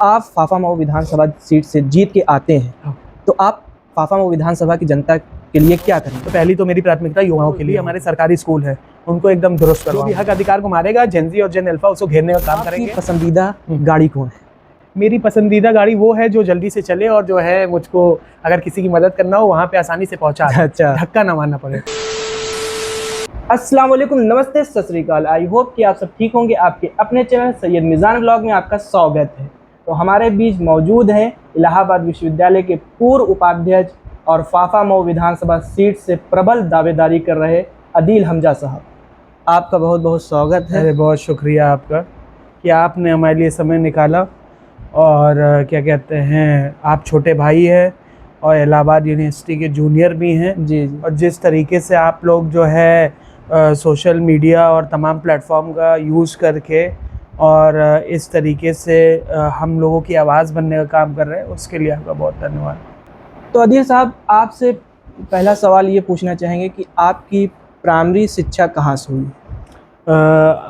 आप फाफा-मऊ विधानसभा सीट से जीत के आते हैं, हाँ। तो आप फाफा-मऊ विधानसभा की जनता के लिए क्या करेंगे? तो पहली तो मेरी प्राथमिकता युवाओं के लिए हमारे सरकारी स्कूल है, उनको एकदम दुरुस्त करवाऊंगा। जो भी हक अधिकार को मारेगा, जेनजी और जेन अल्फा उसको घेरने का काम आपकी करेंगे। पसंदीदा गाड़ी कौन है? मेरी पसंदीदा गाड़ी वो है जो जल्दी से चले और जो है मुझको अगर किसी की मदद करना हो वहाँ पे आसानी से पहुँचा दे, अच्छा। धक्का ना मारना पड़े। अस्सलाम वालेकुम, नमस्ते, सत श्री अकाल। आई होप कि आप सब ठीक होंगे। आपके अपने चैनल सैयद मिजान ब्लॉग में आपका स्वागत है। तो हमारे बीच मौजूद हैं इलाहाबाद विश्वविद्यालय के पूर्व उपाध्यक्ष और फाफा-मऊ विधानसभा सीट से प्रबल दावेदारी कर रहे अदील हमजा साहब। आपका बहुत बहुत स्वागत है। अरे बहुत शुक्रिया आपका कि आपने हमारे लिए समय निकाला और क्या कहते हैं, आप छोटे भाई हैं और इलाहाबाद यूनिवर्सिटी के जूनियर भी हैं। जी जी। और जिस तरीके से आप लोग जो है सोशल मीडिया और तमाम प्लेटफॉर्म का यूज़ करके और इस तरीके से हम लोगों की आवाज़ बनने का काम कर रहे हैं, उसके लिए आपका बहुत धन्यवाद। तो अदील साहब, आपसे पहला सवाल ये पूछना चाहेंगे कि आपकी प्राइमरी शिक्षा कहाँ से हुई?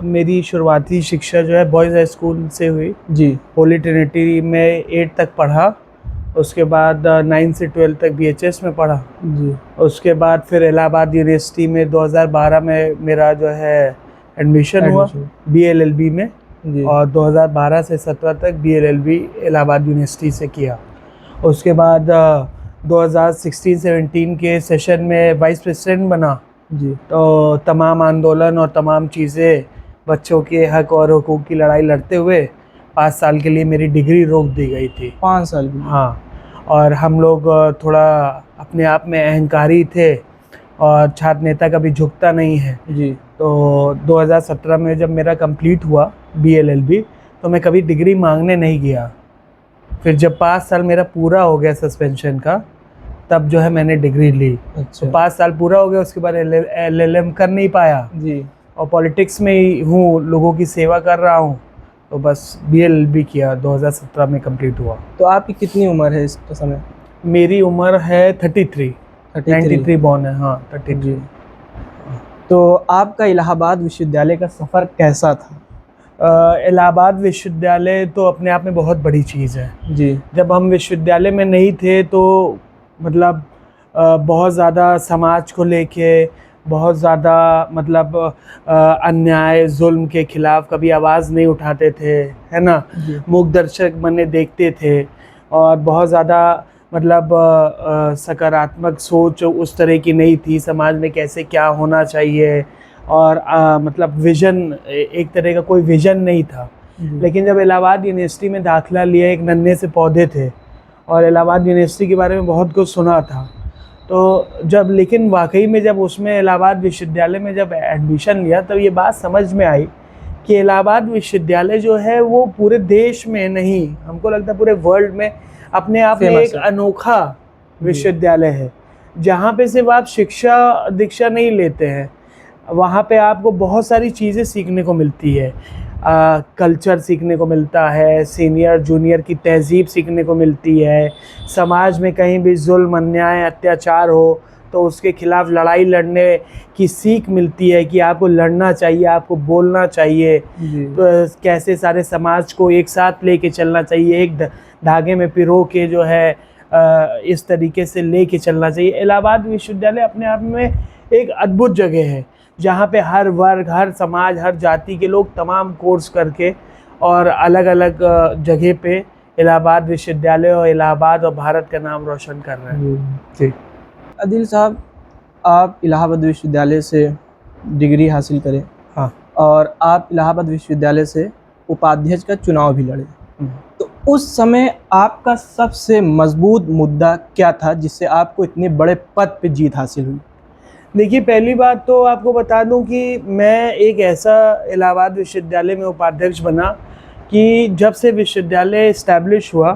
मेरी शुरुआती शिक्षा जो है बॉयज़ हाई स्कूल से हुई जी। होली ट्रिनिटी में 8 तक पढ़ा। उसके बाद 9 से 12 तक BHS में पढ़ा। जी। उसके बाद फिर इलाहाबाद यूनिवर्सिटी में 2012 में मेरा जो है एडमिशन हुआ BLLB में। जी। और 2012 से 17 तक BLLB इलाहाबाद यूनिवर्सिटी से किया। उसके बाद 2016-17 के सेशन में वाइस प्रेसिडेंट बना। जी। तो तमाम आंदोलन और तमाम चीज़ें, बच्चों के हक और हुकूक की लड़ाई लड़ते हुए 5 साल के लिए मेरी डिग्री रोक दी गई थी। 5 साल की? हाँ। और हम लोग थोड़ा अपने आप में अहंकारी थे और छात्र नेता कभी झुकता नहीं है। जी। तो 2017 में जब मेरा कंप्लीट हुआ BLLB, तो मैं कभी डिग्री मांगने नहीं गया। फिर जब 5 साल मेरा पूरा हो गया सस्पेंशन का, तब जो है मैंने डिग्री ली। अच्छा। तो 5 साल पूरा हो गया, उसके बाद LLM कर नहीं पाया। जी। और पॉलिटिक्स में ही हूँ, लोगों की सेवा कर रहा हूँ, तो बस BLLB किया, 2017 में कंप्लीट हुआ। तो आपकी कितनी उम्र है इस समय? मेरी उम्र है 33। 93 बॉर्न है। हाँ, 33। जी। तो आपका इलाहाबाद विश्वविद्यालय का सफ़र कैसा था? इलाहाबाद विश्वविद्यालय तो अपने आप में बहुत बड़ी चीज़ है। जी। जब हम विश्वविद्यालय में नहीं थे तो मतलब बहुत ज़्यादा समाज को लेके बहुत ज़्यादा मतलब अन्याय जुल्म के ख़िलाफ़ कभी आवाज़ नहीं उठाते थे, है ना। मूक दर्शक बने देखते थे और बहुत ज़्यादा मतलब सकारात्मक सोच उस तरह की नहीं थी समाज में, कैसे क्या होना चाहिए और मतलब विज़न, एक तरह का कोई विज़न नहीं था। लेकिन जब इलाहाबाद यूनिवर्सिटी में दाखिला लिया, एक नन्हे से पौधे थे और इलाहाबाद यूनिवर्सिटी के बारे में बहुत कुछ सुना था। तो जब लेकिन वाकई में जब उसमें इलाहाबाद विश्वविद्यालय में जब एडमिशन लिया, तब ये बात समझ में आई कि इलाहाबाद विश्वविद्यालय जो है वो पूरे देश में नहीं, हमको लगता है पूरे वर्ल्ड में अपने आप में एक अनोखा विश्वविद्यालय है, जहाँ पे सिर्फ आप शिक्षा दीक्षा नहीं लेते हैं, वहाँ पे आपको बहुत सारी चीज़ें सीखने को मिलती है। कल्चर सीखने को मिलता है, सीनियर जूनियर की तहज़ीब सीखने को मिलती है, समाज में कहीं भी जुल्म अन्याय अत्याचार हो तो उसके ख़िलाफ़ लड़ाई लड़ने की सीख मिलती है कि आपको लड़ना चाहिए, आपको बोलना चाहिए। तो कैसे सारे समाज को एक साथ लेके चलना चाहिए, एक धागे में पिरो के जो है इस तरीके से लेके चलना चाहिए। इलाहाबाद विश्वविद्यालय अपने आप में एक अद्भुत जगह है, जहाँ पे हर वर्ग, हर समाज, हर जाति के लोग तमाम कोर्स करके और अलग अलग जगह पे इलाहाबाद विश्वविद्यालय और इलाहाबाद और भारत का नाम रोशन कर रहे हैं। जी। अदील साहब, आप इलाहाबाद विश्वविद्यालय से डिग्री हासिल करें। हाँ। और आप इलाहाबाद विश्वविद्यालय से उपाध्यक्ष का चुनाव भी लड़े। तो उस समय आपका सबसे मजबूत मुद्दा क्या था जिससे आपको इतने बड़े पद पे जीत हासिल हुई? देखिए, पहली बात तो आपको बता दूं कि मैं एक ऐसा इलाहाबाद विश्वविद्यालय में उपाध्यक्ष बना कि जब से विश्वविद्यालय इस्टेब्लिश हुआ,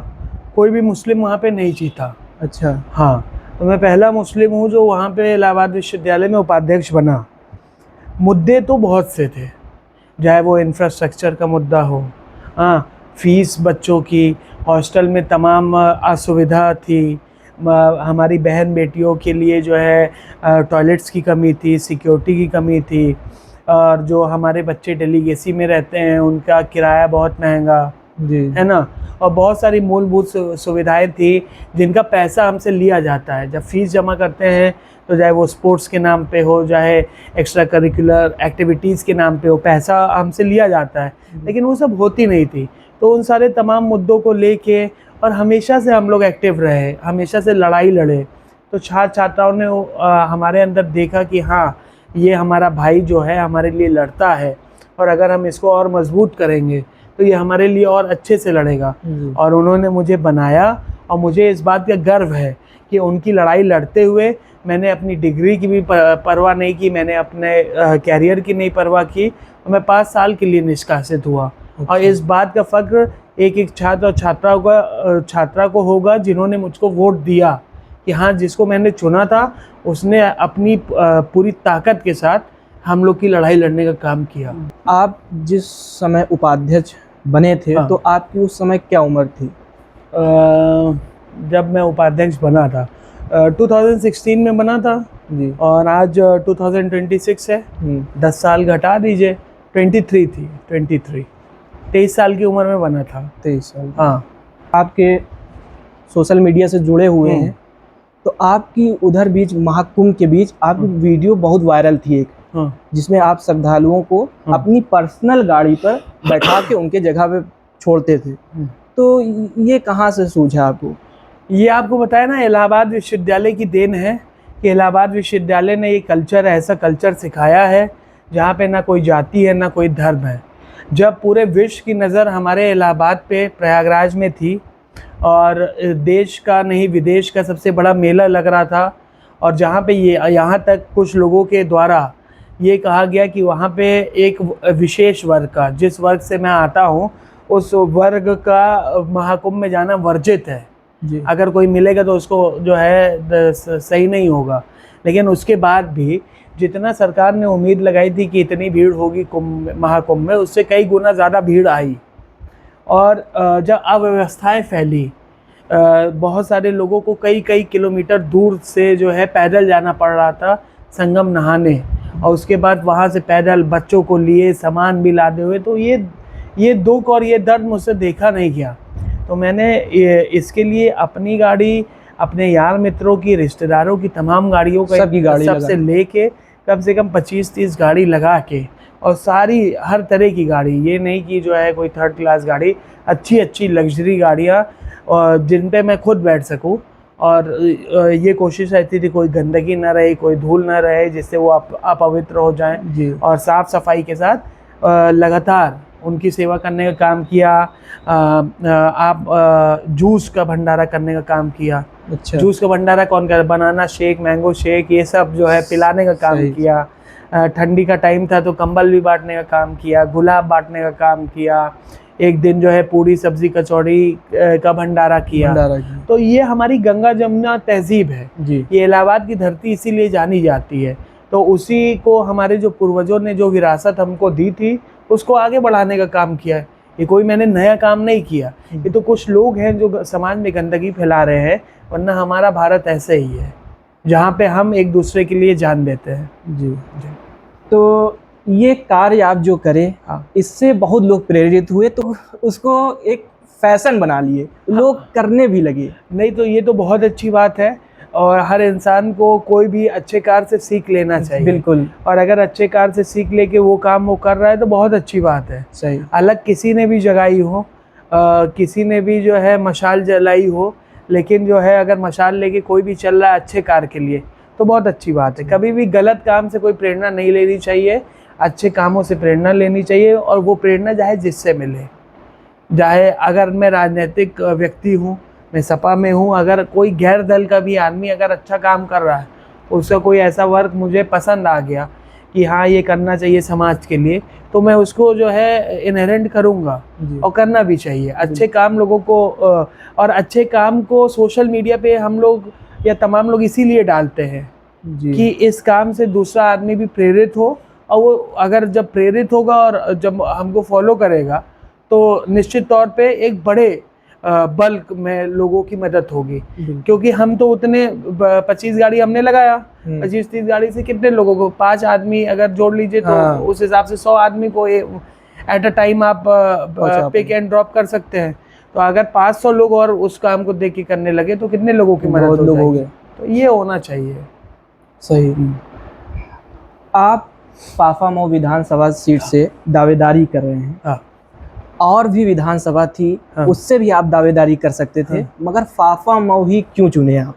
कोई भी मुस्लिम वहाँ पे नहीं जीता। अच्छा। हाँ, तो मैं पहला मुस्लिम हूँ जो वहाँ पे इलाहाबाद विश्वविद्यालय में उपाध्यक्ष बना। मुद्दे तो बहुत से थे, चाहे वो इंफ्रास्ट्रक्चर का मुद्दा हो, हाँ, फ़ीस बच्चों की, हॉस्टल में तमाम असुविधा थी, हमारी बहन बेटियों के लिए जो है टॉयलेट्स की कमी थी, सिक्योरिटी की कमी थी, और जो हमारे बच्चे डेलीगेसी में रहते हैं उनका किराया बहुत महंगा, जी, है ना। और बहुत सारी मूलभूत सुविधाएं थी जिनका पैसा हमसे लिया जाता है। जब फीस जमा करते हैं तो चाहे वो स्पोर्ट्स के नाम पे हो, चाहे एक्स्ट्रा करिकुलर एक्टिविटीज़ के नाम पे हो, पैसा हमसे लिया जाता है, लेकिन वो सब होती नहीं थी। तो उन सारे तमाम मुद्दों को लेके और हमेशा से हम लोग एक्टिव रहे, हमेशा से लड़ाई लड़े। तो छात्र छात्राओं ने हमारे अंदर देखा कि हाँ, ये हमारा भाई जो है हमारे लिए लड़ता है, और अगर हम इसको और मजबूत करेंगे तो ये हमारे लिए और अच्छे से लड़ेगा। और उन्होंने मुझे बनाया, और मुझे इस बात का गर्व है कि उनकी लड़ाई लड़ते हुए मैंने अपनी डिग्री की भी परवाह नहीं की, मैंने अपने कैरियर की नहीं परवाह की, और मैं 5 साल के लिए निष्कासित हुआ। और इस बात का फ़ख्र एक एक छात्र और छात्रा को होगा जिन्होंने मुझको वोट दिया कि हाँ, जिसको मैंने चुना था उसने अपनी पूरी ताकत के साथ हम लोग की लड़ाई लड़ने का काम किया। आप जिस समय उपाध्यक्ष बने थे, हाँ। तो आपकी उस समय क्या उम्र थी? जब मैं उपाध्यक्ष बना था 2016 में बना था जी। और आज 2026 है। 10 साल घटा दीजिए, 23 थी, 23 साल की उम्र में बना था। 23 साल। हाँ। आपके सोशल मीडिया से जुड़े हुए हैं, तो आपकी उधर बीच महाकुंभ के बीच आपकी वीडियो बहुत वायरल थी एक, जिसमें आप श्रद्धालुओं को अपनी पर्सनल गाड़ी पर बैठा के उनके जगह पे छोड़ते थे। तो ये कहाँ से सूझा आपको? ये आपको बताया ना, इलाहाबाद विश्वविद्यालय की देन है कि इलाहाबाद विश्वविद्यालय ने ये कल्चर, ऐसा कल्चर सिखाया है जहाँ पे ना कोई जाति है ना कोई धर्म है। जब पूरे विश्व की नज़र हमारे इलाहाबाद पे प्रयागराज में थी और देश का नहीं विदेश का सबसे बड़ा मेला लग रहा था, और जहाँ पे यहाँ तक कुछ लोगों के द्वारा ये कहा गया कि वहाँ पे एक विशेष वर्ग का, जिस वर्ग से मैं आता हूँ उस वर्ग का महाकुंभ में जाना वर्जित है जी। अगर कोई मिलेगा तो उसको जो है सही नहीं होगा। लेकिन उसके बाद भी जितना सरकार ने उम्मीद लगाई थी कि इतनी भीड़ होगी महाकुंभ में, उससे कई गुना ज़्यादा भीड़ आई। और जब अव्यवस्थाएं फैली, बहुत सारे लोगों को कई किलोमीटर दूर से जो है पैदल जाना पड़ रहा था संगम नहाने, और उसके बाद वहाँ से पैदल बच्चों को लिए सामान भी लादे हुए। तो ये दुख और ये दर्द मुझसे देखा नहीं गया। तो मैंने इसके लिए अपनी गाड़ी, अपने यार मित्रों की, रिश्तेदारों की तमाम गाड़ियों का सबसे लेके कम से कम 25-30 गाड़ी लगा के, और सारी हर तरह की गाड़ी, ये नहीं कि जो है कोई 3rd क्लास गाड़ी, अच्छी लग्जरी गाड़ियाँ और जिन पे मैं खुद बैठ सकूँ। और ये कोशिश रहती थी कोई गंदगी ना रहे, कोई धूल ना रहे जिससे वो अपवित्र हो जाएं, और साफ़ सफाई के साथ लगातार उनकी सेवा करने का काम किया। आप जूस का भंडारा करने का काम किया। अच्छा। जूस का भंडारा कौन कर, बनाना शेक, मैंगो शेक, ये सब जो है पिलाने का काम किया। ठंडी का टाइम था तो कंबल भी बांटने का काम किया, गुलाब बांटने का काम किया। एक दिन जो है पूरी सब्जी कचौड़ी का भंडारा किया। तो ये हमारी गंगा जमुना तहजीब है जी। ये इलाहाबाद की धरती इसीलिए जानी जाती है। तो उसी को हमारे जो पूर्वजों ने जो विरासत हमको दी थी उसको आगे बढ़ाने का काम किया है। ये कोई मैंने नया काम नहीं किया, ये तो कुछ लोग हैं जो समाज में गंदगी फैला रहे हैं, वरना हमारा भारत ऐसे ही है जहाँ पे हम एक दूसरे के लिए जान देते हैं। जी। तो ये कार्य आप जो करें, इससे बहुत लोग प्रेरित हुए, तो उसको एक फैशन बना लिए, लोग करने भी लगे। नहीं तो ये तो बहुत अच्छी बात है, और हर इंसान को कोई भी अच्छे कार्य से सीख लेना चाहिए। बिल्कुल। और अगर अच्छे कार्य से सीख लेके वो काम वो कर रहा है तो बहुत अच्छी बात है। सही। अलग किसी ने भी जगाई हो, किसी ने भी जो है मशाल जलाई हो, लेकिन जो है अगर मशाल लेके कोई भी चल रहा है अच्छे कार्य के लिए तो बहुत अच्छी बात है। कभी भी गलत काम से कोई प्रेरणा नहीं लेनी चाहिए, अच्छे कामों से प्रेरणा लेनी चाहिए। और वो प्रेरणा चाहे जिससे मिले, चाहे अगर मैं राजनीतिक व्यक्ति हूँ, मैं सपा में हूँ, अगर कोई गैर दल का भी आदमी अगर अच्छा काम कर रहा है, उसका कोई ऐसा वर्क मुझे पसंद आ गया कि हाँ ये करना चाहिए समाज के लिए, तो मैं उसको जो है इनहेरेंट करूँगा और करना भी चाहिए। अच्छे काम लोगों को, और अच्छे काम को सोशल मीडिया पे हम लोग या तमाम लोग इसीलिए डालते हैं कि इस काम से दूसरा आदमी भी प्रेरित हो, और वो अगर जब प्रेरित होगा और जब हमको फॉलो करेगा तो निश्चित तौर पे एक बड़े बल्क में लोगों की मदद होगी। क्योंकि हम तो उतने 25 गाड़ी हमने लगाया, 25-30 गाड़ी से कितने लोगों को, 5 आदमी अगर जोड़ लीजिए तो उस हिसाब से 100 आदमी को एट अ टाइम आप पिक एंड ड्रॉप कर सकते हैं। तो अगर 500 लोग और उस काम को देख के करने लगे तो कितने लोगों की मदद बहुत हो लोग हो जाएगी। गए। तो ये होना चाहिए। सही। आप फाफामऊ विधानसभा सीट से दावेदारी कर रहे हैं। हाँ और भी विधानसभा थी, हाँ। उससे भी आप दावेदारी कर सकते थे, हाँ। मगर फाफामऊ ही क्यों चुने आप?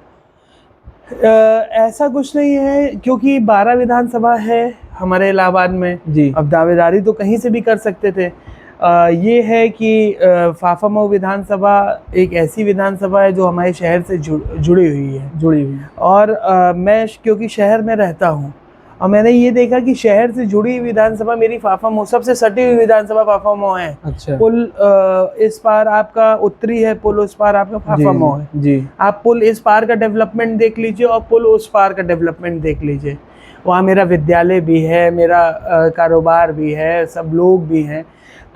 ऐसा कुछ नहीं है, क्योंकि 12 विधानसभा है हमारे इलाहाबाद में जी। अब दावेदारी तो कहीं से भी कर सकते थे। ये है कि फाफामऊ विधानसभा एक ऐसी विधानसभा है जो हमारे शहर से जुड़ी हुई है। और मैं क्योंकि शहर में रहता हूँ और मैंने ये देखा कि शहर से जुड़ी हुई विधानसभा मेरी फाफामऊ सबसे सटी हुई विधानसभा फाफामऊ है। अच्छा। पुल इस पार आपका उत्तरी है, पुल उस पार आपका फाफामऊ है। जी। आप पुल इस पार का डेवलपमेंट देख लीजिए और पुल उस पार का डेवलपमेंट देख लीजिए। वहाँ मेरा विद्यालय भी है, मेरा कारोबार भी है, सब लोग भी हैं।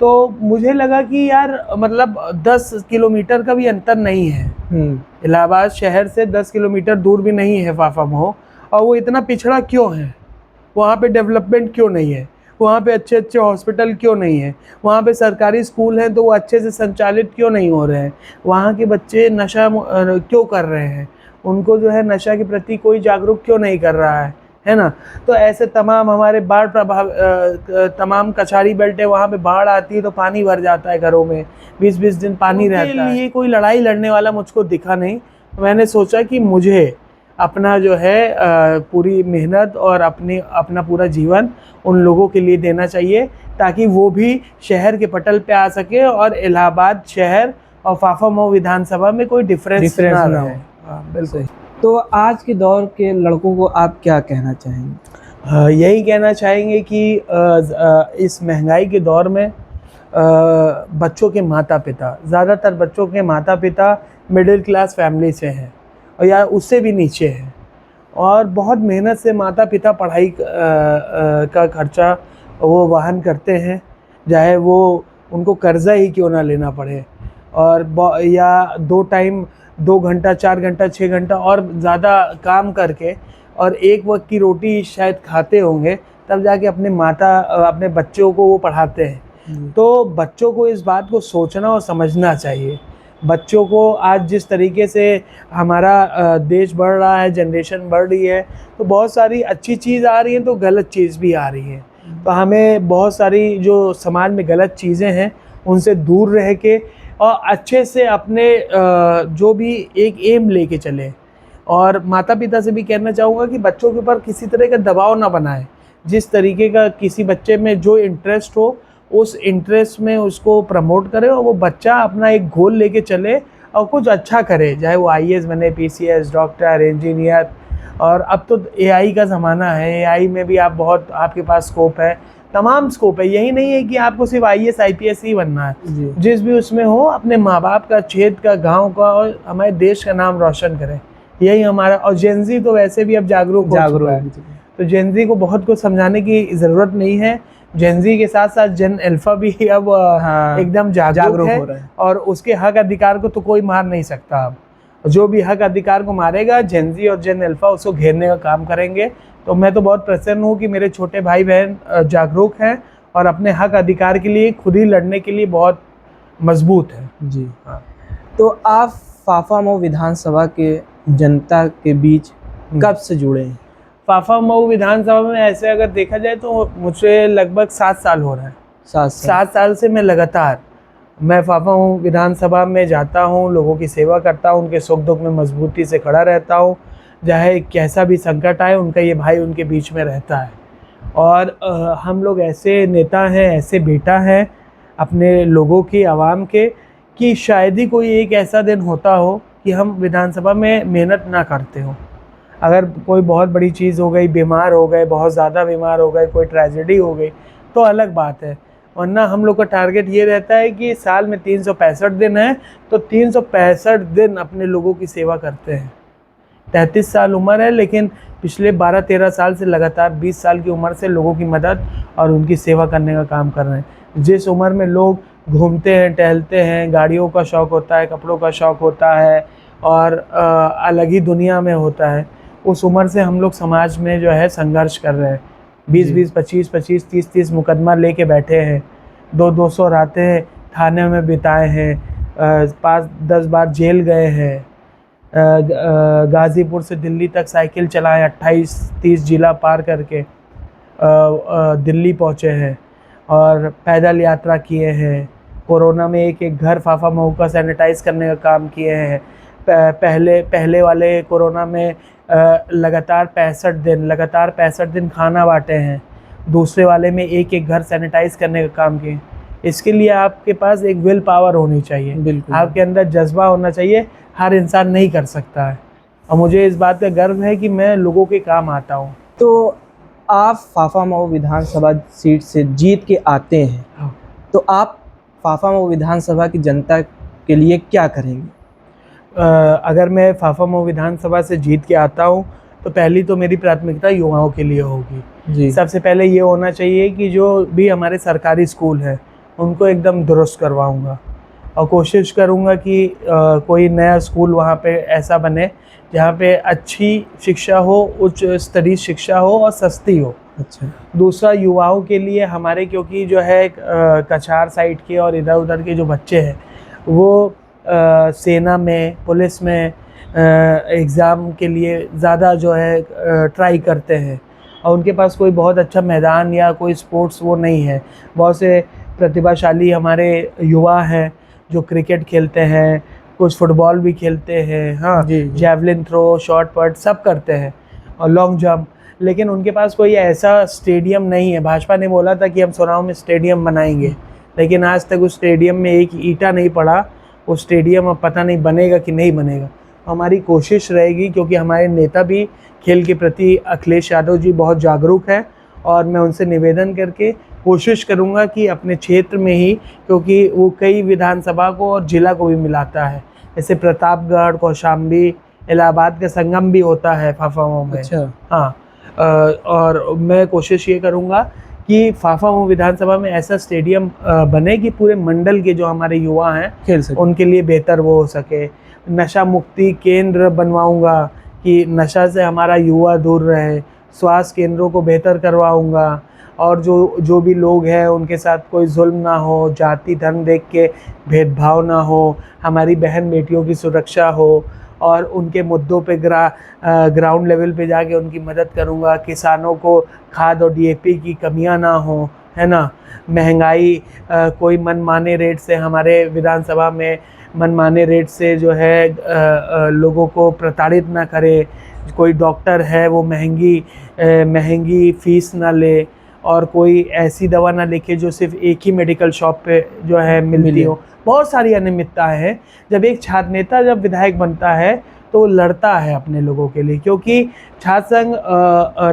तो मुझे लगा कि यार मतलब 10 किलोमीटर का भी अंतर नहीं है। इलाहाबाद शहर से 10 किलोमीटर दूर भी नहीं है फाफामऊ, और वो इतना पिछड़ा क्यों है? वहाँ पे डेवलपमेंट क्यों नहीं है? वहाँ पे अच्छे अच्छे हॉस्पिटल क्यों नहीं है? वहाँ पे सरकारी स्कूल हैं तो वो अच्छे से संचालित क्यों नहीं हो रहे हैं? वहाँ के बच्चे नशा क्यों कर रहे हैं? उनको जो है नशा के प्रति कोई जागरूक क्यों नहीं कर रहा है ना? तो ऐसे तमाम हमारे बाढ़ प्रभाव तमाम कछारी बेल्ट है, वहाँ पे बाढ़ आती है तो पानी भर जाता है घरों में, 20-20 दिन पानी रहता है। ये कोई लड़ाई लड़ने वाला मुझको दिखा नहीं। मैंने सोचा कि मुझे अपना जो है पूरी मेहनत और अपना पूरा जीवन उन लोगों के लिए देना चाहिए ताकि वो भी शहर के पटल पे आ सके और इलाहाबाद शहर और फाफामऊ विधानसभा में कोई डिफरेंस ना ना हो। हाँ, बिल्कुल। तो आज के दौर के लड़कों को आप क्या कहना चाहेंगे? यही कहना चाहेंगे कि इस महंगाई के दौर में बच्चों के माता पिता, ज़्यादातर बच्चों के माता पिता मिडिल क्लास फैमिली से हैं और या उससे भी नीचे हैं, और बहुत मेहनत से माता पिता पढ़ाई का खर्चा वो वहन करते हैं, चाहे वो उनको कर्जा ही क्यों ना लेना पड़े, और या 2 टाइम 2 घंटा 4 घंटा 6 घंटा और ज़्यादा काम करके और एक वक्त की रोटी शायद खाते होंगे, तब जाके अपने बच्चों को वो पढ़ाते हैं। तो बच्चों को इस बात को सोचना और समझना चाहिए। बच्चों को आज जिस तरीके से हमारा देश बढ़ रहा है, जनरेशन बढ़ रही है, तो बहुत सारी अच्छी चीज़ आ रही है तो गलत चीज़ भी आ रही है। तो हमें बहुत सारी जो समाज में गलत चीज़ें हैं उनसे दूर रह के और अच्छे से अपने जो भी एक एम लेके चले। और माता पिता से भी कहना चाहूँगा कि बच्चों के ऊपर किसी तरह का दबाव ना बनाएं। जिस तरीके का किसी बच्चे में जो इंटरेस्ट हो उस इंटरेस्ट में उसको प्रमोट करें और वो बच्चा अपना एक गोल लेके चले और कुछ अच्छा करे, चाहे वो IAS बने, PCS, डॉक्टर, इंजीनियर। और अब तो AI का ज़माना है, AI में भी आप बहुत आपके पास स्कोप है, तमाम स्कोप है। यही नहीं है कि आपको सिर्फ IAS IPS ही बनना है, जिस भी उसमें हो अपने माँ बाप का, क्षेत्र का, गांव का और हमारे देश का नाम रोशन करें। यही हमारा। और जेनजी तो वैसे भी अब जागरूक हो चुका है, तो जेनजी को बहुत कुछ समझाने की ज़रूरत नहीं है। जेनजी के साथ साथ जेन अल्फा भी अब एकदम जागरूक है, हो रहा है और उसके हक अधिकार को तो कोई मार नहीं सकता। अब जो भी हक अधिकार को मारेगा, जेनजी और जेन अल्फा उसको घेरने का काम करेंगे। तो मैं तो बहुत प्रसन्न हूँ कि मेरे छोटे भाई बहन जागरूक हैं और अपने हक अधिकार के लिए खुद ही लड़ने के लिए बहुत मजबूत है। जी हाँ। तो आप फाफामऊ विधानसभा के जनता के बीच कब से जुड़े हैं? फाफामऊ विधानसभा में ऐसे अगर देखा जाए तो मुझे लगभग 7 साल हो रहा है। 7 साल से मैं लगातार फाफामऊ विधानसभा में जाता हूँ, लोगों की सेवा करता हूँ, उनके सुख दुख में मजबूती से खड़ा रहता हूँ। चाहे कैसा भी संकट आए, उनका ये भाई उनके बीच में रहता है। और हम लोग ऐसे नेता हैं, ऐसे बेटा हैं अपने लोगों की, आवाम के, कि शायद ही कोई एक ऐसा दिन होता हो कि हम विधानसभा में मेहनत ना करते हो। अगर कोई बहुत बड़ी चीज़ हो गई, बीमार हो गए, बहुत ज़्यादा बीमार हो गए, कोई ट्रेजेडी हो गई तो अलग बात है, वरना हम लोग का टारगेट ये रहता है कि साल में 365 दिन है तो 365 दिन अपने लोगों की सेवा करते हैं। 33 साल उम्र है, लेकिन पिछले 12-13 साल से लगातार 20 साल की उम्र से लोगों की मदद और उनकी सेवा करने का काम कर रहे हैं। जिस उम्र में लोग घूमते हैं, टहलते हैं, गाड़ियों का शौक़ होता है, कपड़ों का शौक़ होता है और अलग ही दुनिया में होता है, उस उम्र से हम लोग समाज में जो है संघर्ष कर रहे हैं। 20-20, 25-25, 30-30 मुकदमा लेके बैठे हैं, 200 रातें थाने में बिताए हैं, 5-10 बार जेल गए हैं, गाज़ीपुर से दिल्ली तक साइकिल चलाएं, 28-30 जिला पार करके दिल्ली पहुँचे हैं और पैदल यात्रा किए हैं। कोरोना में एक एक घर फाफा मऊ का सैनिटाइज़ करने का काम किए हैं। पहले वाले कोरोना में लगातार 65 दिन खाना बांटे हैं। दूसरे वाले में एक एक घर सैनिटाइज़ करने का काम किए। इसके लिए आपके पास एक विल पावर होनी चाहिए, बिल्कुल। आपके अंदर जज्बा होना चाहिए। हर इंसान नहीं कर सकता है और मुझे इस बात का गर्व है कि मैं लोगों के काम आता हूँ। तो आप फाफा मऊ विधानसभा सीट से जीत के आते हैं, हाँ। तो आप फाफा मऊ विधानसभा की जनता के लिए क्या करेंगे? अगर मैं फाफा मऊ विधानसभा से जीत के आता हूँ तो पहली तो मेरी प्राथमिकता युवाओं के लिए होगी। जी। सबसे पहले ये होना चाहिए कि जो भी हमारे सरकारी स्कूल हैं उनको एकदम दुरुस्त करवाऊँगा और कोशिश करूँगा कि कोई नया स्कूल वहाँ पे ऐसा बने जहाँ पे अच्छी शिक्षा हो, उच्च स्तरीय शिक्षा हो और सस्ती हो। अच्छा। दूसरा, युवाओं के लिए हमारे, क्योंकि जो है कछार साइड के और इधर उधर के जो बच्चे हैं वो सेना में, पुलिस में एग्ज़ाम के लिए ज़्यादा जो है ट्राई करते हैं और उनके पास कोई बहुत अच्छा मैदान या कोई स्पोर्ट्स वो नहीं है। बहुत से प्रतिभाशाली हमारे युवा हैं जो क्रिकेट खेलते हैं, कुछ फुटबॉल भी खेलते हैं, हाँ, जी, जी। जैवलिन थ्रो, शॉट पट सब करते हैं और लॉन्ग जंप, लेकिन उनके पास कोई ऐसा स्टेडियम नहीं है। भाजपा ने बोला था कि हम सोनाव में स्टेडियम बनाएंगे, लेकिन आज तक उस स्टेडियम में एक ईंटा नहीं पड़ा। वो स्टेडियम अब पता नहीं बनेगा कि नहीं बनेगा। हमारी कोशिश रहेगी, क्योंकि हमारे नेता भी खेल के प्रति, अखिलेश यादव जी, बहुत जागरूक हैं और मैं उनसे निवेदन करके कोशिश करूंगा कि अपने क्षेत्र में ही, क्योंकि वो कई विधानसभा को और जिला को भी मिलाता है, जैसे प्रतापगढ़, कौशाम्बी, इलाहाबाद का संगम भी होता है फाफा मऊ में। अच्छा। हाँ, और मैं कोशिश ये करूँगा कि फाफा मऊ विधानसभा में ऐसा स्टेडियम बने कि पूरे मंडल के जो हमारे युवा हैं खेल सके। उनके लिए बेहतर वो हो सके। नशा मुक्ति केंद्र बनवाऊंगा कि नशा से हमारा युवा दूर रहे। स्वास्थ्य केंद्रों को बेहतर करवाऊंगा और जो भी लोग हैं उनके साथ कोई जुल्म ना हो, जाति धर्म देख के भेदभाव ना हो, हमारी बहन बेटियों की सुरक्षा हो और उनके मुद्दों पे ग्राउंड लेवल पे जाके उनकी मदद करूंगा। किसानों को खाद और डीएपी की कमियां ना हो, है ना। महंगाई कोई मनमाने रेट से, हमारे विधानसभा में मनमाने रेट से जो है लोगों को प्रताड़ित ना करे। कोई डॉक्टर है वो महंगी फ़ीस ना ले और कोई ऐसी दवा ना लिखे जो सिर्फ एक ही मेडिकल शॉप पे जो है मिलती हो। बहुत सारी अनियमितताएं हैं। जब एक छात्र नेता जब विधायक बनता है तो वो लड़ता है अपने लोगों के लिए, क्योंकि छात्र संघ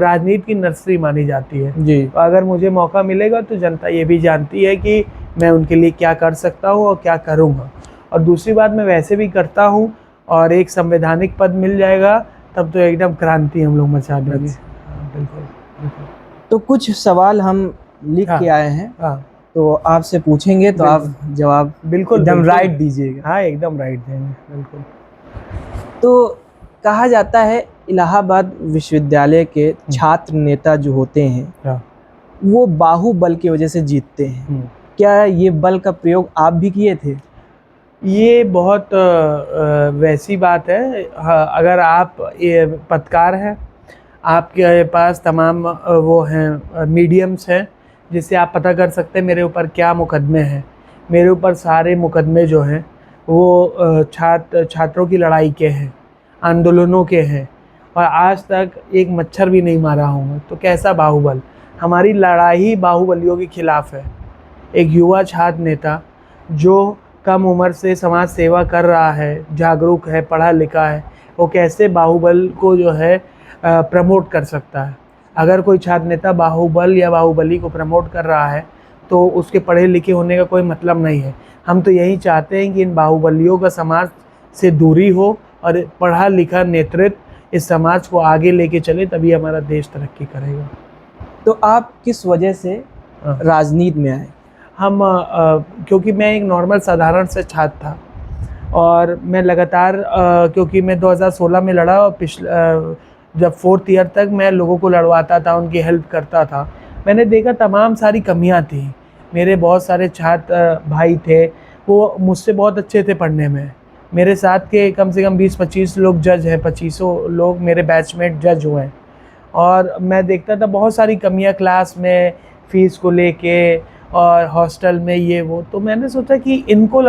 राजनीति की नर्सरी मानी जाती है जी। तो अगर मुझे मौका मिलेगा तो जनता ये भी जानती है कि मैं उनके लिए क्या कर सकता हूँ और क्या करूँगा। और दूसरी बात, मैं वैसे भी करता हूँ और एक संवैधानिक पद मिल जाएगा तब तो एकदम क्रांति हम लोग मचा देंगे। बिल्कुल बिल्कुल। तो कुछ सवाल हम लिख के आए हैं, हाँ, तो आपसे पूछेंगे तो आप जवाब बिल्कुल एकदम राइट दीजिएगा। हाँ, एकदम राइट देंगे, बिल्कुल। तो कहा जाता है इलाहाबाद विश्वविद्यालय के छात्र नेता जो होते हैं वो बाहुबल की वजह से जीतते हैं। क्या ये बल का प्रयोग आप भी किए थे? ये बहुत वैसी बात है। हाँ, अगर आप ये पत्रकार हैं, आपके पास तमाम वो हैं मीडियम्स हैं जिससे आप पता कर सकते हैं मेरे ऊपर क्या मुकदमे हैं। मेरे ऊपर सारे मुकदमे जो हैं वो छात्रों की लड़ाई के हैं, आंदोलनों के हैं और आज तक एक मच्छर भी नहीं मारा हूँ। तो कैसा बाहुबल? हमारी लड़ाई बाहुबलियों के खिलाफ है। एक युवा छात्र नेता जो कम उम्र से समाज सेवा कर रहा है, जागरूक है, पढ़ा लिखा है, वो कैसे बाहुबल को जो है प्रमोट कर सकता है? अगर कोई छात्र नेता बाहुबल या बाहुबली को प्रमोट कर रहा है तो उसके पढ़े लिखे होने का कोई मतलब नहीं है। हम तो यही चाहते हैं कि इन बाहुबलियों का समाज से दूरी हो और पढ़ा लिखा नेतृत्व इस समाज को आगे लेके चले, तभी हमारा देश तरक्की करेगा। तो आप किस वजह से राजनीति में आए? हम क्योंकि मैं एक नॉर्मल साधारण से छात्र था और मैं लगातार क्योंकि मैं 2016 में लड़ा और जब 4th ईयर तक मैं लोगों को लड़वाता था, उनकी हेल्प करता था। मैंने देखा तमाम सारी कमियां थी। मेरे बहुत सारे छात्र भाई थे, वो मुझसे बहुत अच्छे थे पढ़ने में। मेरे साथ के कम से कम 20-25 लोग जज हैं, 25 लोग मेरे बैचमेट जज हुए हैं। और मैं देखता था बहुत सारी कमियां क्लास में, फ़ीस को लेके और हॉस्टल में ये वो। तो मैंने सोचा कि इनको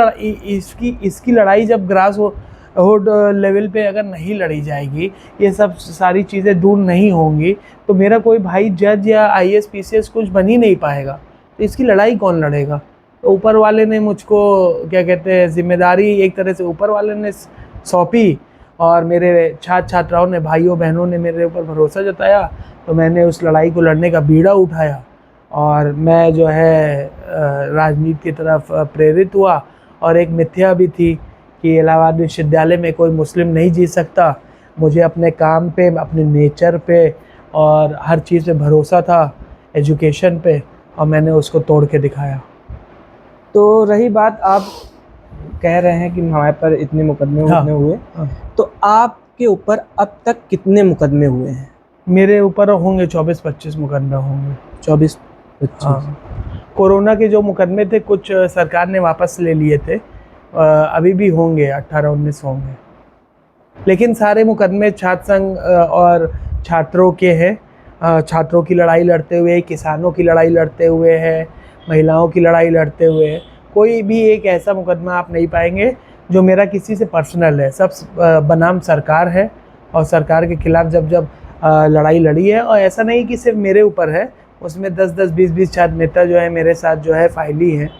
इसकी लड़ाई जब ग्रास रूट लेवल पे अगर नहीं लड़ी जाएगी, ये सब सारी चीज़ें दूर नहीं होंगी, तो मेरा कोई भाई जज या IAS PCS कुछ बन ही नहीं पाएगा। तो इसकी लड़ाई कौन लड़ेगा? तो ऊपर वाले ने मुझको क्या कहते हैं, जिम्मेदारी एक तरह से ऊपर वाले ने सौंपी, और मेरे छात्र छात्राओं ने, भाइयों बहनों ने मेरे ऊपर भरोसा जताया। तो मैंने उस लड़ाई को लड़ने का बीड़ा उठाया, और मैं जो है राजनीति की तरफ प्रेरित हुआ। और एक मिथ्या भी थी कि इलाहाबाद विश्वविद्यालय में कोई मुस्लिम नहीं जी सकता। मुझे अपने काम पे, अपने नेचर पे और हर चीज़ पे भरोसा था, एजुकेशन पे, और मैंने उसको तोड़ के दिखाया। तो रही बात, आप कह रहे हैं कि हमारे पर इतने मुकदमे हाँ, उतने हुए, हाँ। तो आपके ऊपर अब तक कितने मुकदमे हुए हैं? मेरे ऊपर होंगे 24-25 मुकदमे होंगे। 24-25। हाँ। कोरोना के जो मुकदमे थे, कुछ सरकार ने वापस ले लिए थे, अभी भी होंगे 18-19 होंगे। लेकिन सारे मुकदमे छात्र संघ और छात्रों के हैं। छात्रों की लड़ाई लड़ते हुए, किसानों की लड़ाई लड़ते हुए है, महिलाओं की लड़ाई लड़ते हुए है। कोई भी एक ऐसा मुकदमा आप नहीं पाएंगे जो मेरा किसी से पर्सनल है। सब बनाम सरकार है, और सरकार के खिलाफ जब लड़ाई लड़ी है। और ऐसा नहीं कि सिर्फ मेरे ऊपर है, उसमें 10-10, 20-20 छात्र नेता जो है मेरे साथ जो है फाइली हैं,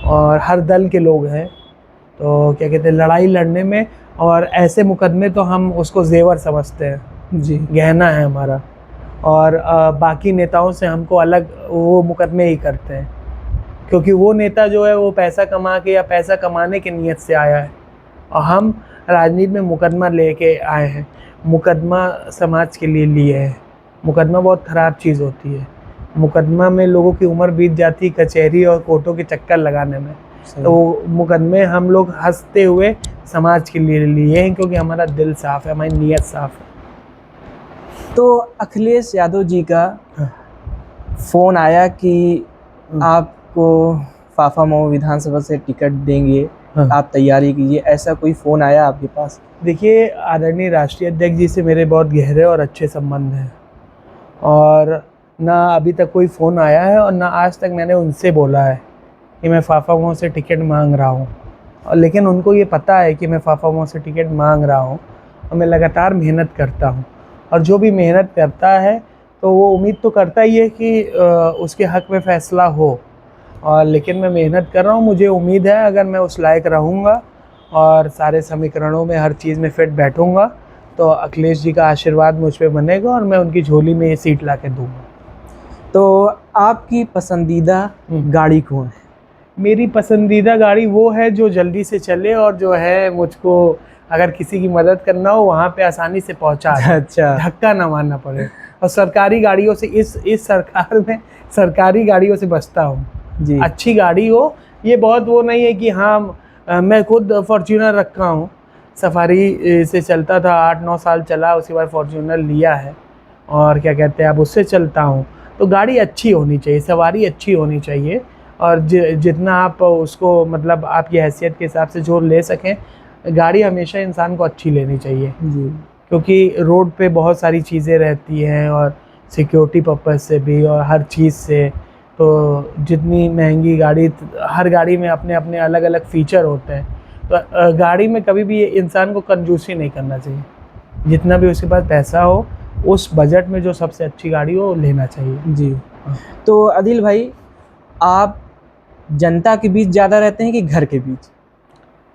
और हर दल के लोग हैं। तो क्या कहते हैं, लड़ाई लड़ने में, और ऐसे मुकदमे तो हम उसको जेवर समझते हैं, जी। गहना है हमारा। और बाकी नेताओं से हमको अलग वो मुकदमे ही करते हैं, क्योंकि वो नेता जो है वो पैसा कमा के या पैसा कमाने की नीयत से आया है, और हम राजनीति में मुकदमा लेके आए हैं। मुकदमा समाज के लिए लिए है। मुकदमा बहुत ख़राब चीज़ होती है। मुकदमा में लोगों की उम्र बीत जाती है कचहरी और कोर्टों के चक्कर लगाने में। तो मुकदमे हम लोग हंसते हुए समाज के लिए लिए हैं, क्योंकि हमारा दिल साफ़ है, हमारी नीयत साफ़ है। तो अखिलेश यादव जी का फ़ोन आया कि आपको फाफा मऊ विधानसभा से टिकट देंगे, आप तैयारी कीजिए, ऐसा कोई फ़ोन आया आपके पास? देखिए, आदरणीय राष्ट्रीय अध्यक्ष जी से मेरे बहुत गहरे और अच्छे संबंध हैं, और ना अभी तक कोई फ़ोन आया है, और ना आज तक मैंने उनसे बोला है कि मैं फाफा मऊ से टिकट मांग रहा हूँ। और लेकिन उनको ये पता है कि मैं फाफा मऊ से टिकट मांग रहा हूँ, और मैं लगातार मेहनत करता हूँ। और जो भी मेहनत करता है तो वो उम्मीद तो करता ही है कि उसके हक़ में फ़ैसला हो। और लेकिन मैं मेहनत कर रहा हूँ, मुझे उम्मीद है अगर मैं उस लायक रहूँगा और सारे समीकरणों में हर चीज़ में फिट बैठूँगा, तो अखिलेश जी का आशीर्वाद मुझ पे बनेगा, और मैं उनकी झोली में ये सीट ला के दूँगा। तो आपकी पसंदीदा गाड़ी कौन है? मेरी पसंदीदा गाड़ी वो है जो जल्दी से चले, और जो है मुझको अगर किसी की मदद करना हो वहाँ पे आसानी से पहुँचा दे। अच्छा। धक्का ना मारना पड़े। और सरकारी गाड़ियों से, इस सरकार में सरकारी गाड़ियों से बचता हूँ। जी। अच्छी गाड़ी हो, ये बहुत वो नहीं है कि हाँ, मैं खुद फॉर्च्यूनर रखा हूँ, सफारी से चलता था, 8-9 साल चला, उसके बाद फॉर्च्यूनर लिया है, और क्या कहते हैं अब उससे चलता हूँ। तो गाड़ी अच्छी होनी चाहिए, सवारी अच्छी होनी चाहिए, और जितना आप उसको मतलब आपकी हैसियत के हिसाब से जो ले सकें, गाड़ी हमेशा इंसान को अच्छी लेनी चाहिए। जी। क्योंकि रोड पे बहुत सारी चीज़ें रहती हैं, और सिक्योरिटी पर्पज़ से भी, और हर चीज़ से। तो जितनी महंगी गाड़ी, हर गाड़ी में अपने अपने अलग अलग फ़ीचर होते हैं। तो गाड़ी में कभी भी इंसान को कंजूसी नहीं करना चाहिए। जितना भी उसके पास पैसा हो, उस बजट में जो सबसे अच्छी गाड़ी हो लेना चाहिए। जी। तो आदिल भाई, आप जनता के बीच ज़्यादा रहते हैं कि घर के बीच?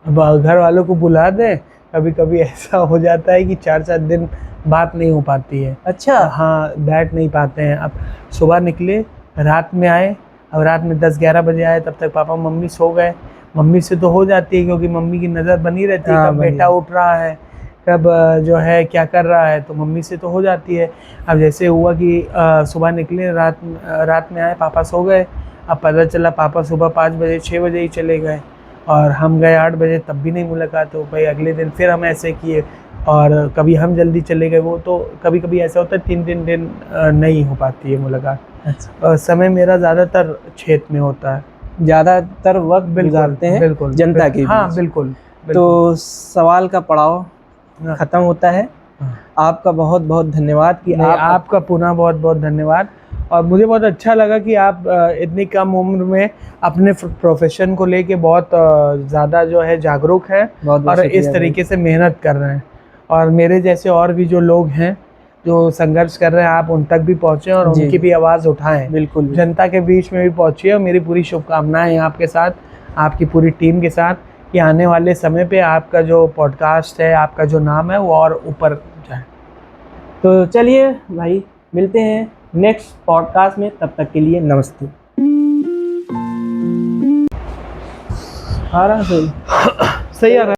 अब घर वालों को बुला दें, कभी कभी ऐसा हो जाता है कि 4-4 दिन बात नहीं हो पाती है। अच्छा। हाँ, बैठ नहीं पाते हैं। अब सुबह निकले, रात में आए, अब रात में 10-11 बजे आए, तब तक पापा मम्मी सो गए। मम्मी से तो हो जाती है, क्योंकि मम्मी की नज़र बनी रहती है, कब बेटा उठ रहा है, कब जो है क्या कर रहा है, तो मम्मी से तो हो जाती है। अब जैसे हुआ कि सुबह निकले, रात में आए, पापा सो गए। अब पता चला पापा सुबह 5 बजे 6 बजे ही चले गए, और हम गए 8 बजे, तब भी नहीं मुलाकात हो पाई। अगले दिन फिर हम ऐसे किए, और कभी हम जल्दी चले गए, वो तो कभी कभी ऐसा होता है 3-3 दिन नहीं हो पाती है मुलाकात। अच्छा। समय मेरा ज़्यादातर क्षेत्र में होता है, ज़्यादातर वक्त गुजारते हैं बिल्कुल जनता के हाँ बीच। बिल्कुल तो सवाल का पड़ाव हाँ। ख़त्म होता है। आपका बहुत बहुत धन्यवाद कि नहीं, आप आपका पुनः बहुत बहुत धन्यवाद। और मुझे बहुत अच्छा लगा कि आप इतनी कम उम्र में अपने प्रोफेशन को लेके बहुत ज़्यादा जो है जागरूक हैं बहुत और शुक्रिया इस भाई। तरीके से मेहनत कर रहे हैं। और मेरे जैसे और भी जो लोग हैं जो संघर्ष कर रहे हैं, आप उन तक भी पहुँचे और जी, उनकी भी आवाज़ उठाएं, बिल्कुल भी। जनता के बीच में भी पहुँचिए। और मेरी पूरी शुभकामनाएं हैं आपके साथ, आपकी पूरी टीम के साथ, कि आने वाले समय पे आपका जो पॉडकास्ट है, आपका जो नाम है वो और ऊपर जाए। तो चलिए भाई, मिलते हैं नेक्स्ट पॉडकास्ट में, तब तक के लिए नमस्ते। आ रहा है सही? सही आ रहा है।